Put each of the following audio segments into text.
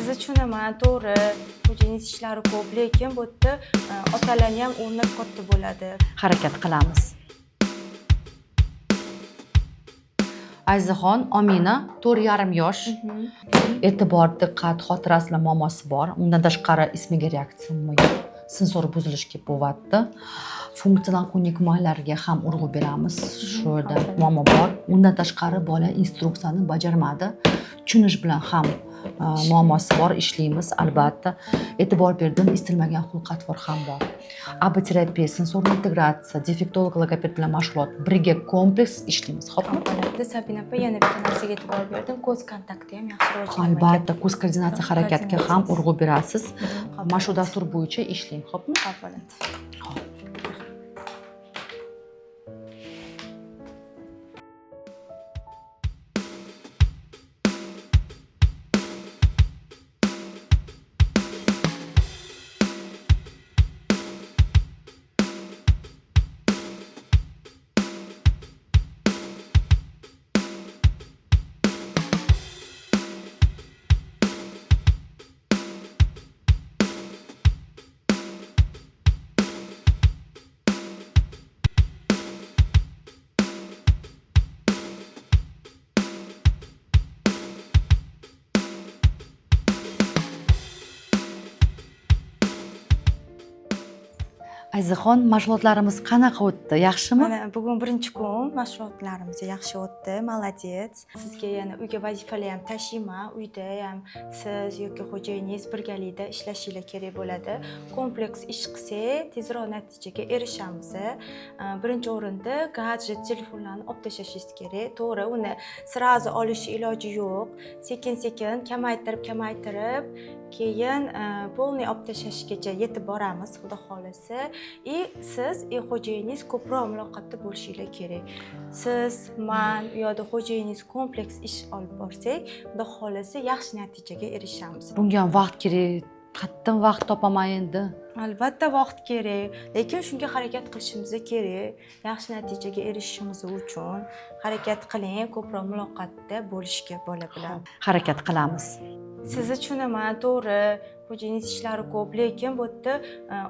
Sizni tushunaman, to'g'ri, xo'jayingiz ishlari ko'p, lekin bu yerda otalarni ham o'rni katta bo'ladi. Harakat qilamiz. Azizaxon, Omina 4,5 yosh. E'tibor, diqqat, xotirasida muammosi bor. Undan tashqari ismiga reaksiya bo'lmagan. Sensor buzilishi bo'lyapti. Funksional ko'nikmalarga ham urg'u beramiz. Shu yerda muammo bor. Undan tashqari bola instruksiyani bajarmadi. Tushunish bilan ham muammosi bor, ishlaymiz albatta. E'tibor berdim, istilmagan xulq-atvor ham bor. Abiterapiya, sensor integratsiya, defektolog, logoped bilan mashg'ulot, birga kompleks ishlaymiz. Xo'pmi? Albatta, Sabina opa yana bitta narsaga e'tibor berdim. Ko'z kontakti ham yaxshi rivojlanmagan. Albatta, ko'z koordinatsiya harakatiga ham urg'u berasiz. Mana shu dastur bo'yicha ishlang, xo'pmi? Xo'p, bo'ladi. Azizaxon, mashg'ulotlarimiz qanaqa o'tdi? Yaxshimi? Mana bugun birinchi kun mashg'ulotlarimiz yaxshi o'tdi. Молодец. Sizga yana uyga vazifalar ham tashiyman. Uyda ham siz yoki xo'jayiningiz birgalikda ishlashingiz kerak bo'ladi. Kompleks ish qilsak, tezroq natijaga erishamiz. Birinchi o'rinda gadjet, telefonlarni olib tashlashingiz kerak. To'g'ri, uni sirazi olish iloji yo'q. Sekin-sekin kamaytirib, keyin polniy olib tashlashgacha yetib boramiz, xudo xolasa. Siz xo'jayingiz ko'proq muloqotda bo'lishingiz kerak. Siz, men yoki xo'jayingiz kompleks ish olib borsak, xudo xolasa yaxshi natijaga erishamiz. Bunga ham vaqt kerak. Qattiq vaqt topaman endi. Albatta vaqt kerak, lekin shunga harakat qilishimiz kerak. Yaxshi natijaga erishishimiz uchun harakat qiling, ko'proq muloqotda bo'lishga bola bilan. Harakat qilamiz. Sizni tushunaman, to'g'ri, xo'jayingiz ishlari ko'p, lekin bu yerda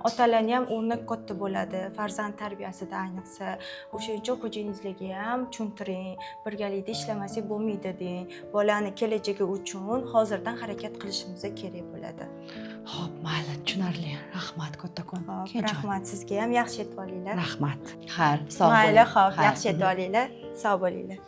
otalarni ham o'rni katta bo'ladi, farzand tarbiyasida ayniqsa. O'shaning uchun xo'jayingizlarga ham tushuntiring, birgalikda ishlamasak bo'lmaydi deng. Bolani kelajagi uchun hozirdan harakat qilishimiz kerak bo'ladi. Xo'p, mayli, tushunarli. Rahmat kattakon. Rahmat sizga ham, yaxshi yetib olinglar. Rahmat. Xayr, sog' bo'ling. Mayli, xo'p, yaxshi yetib olinglar, sog' bo'linglar.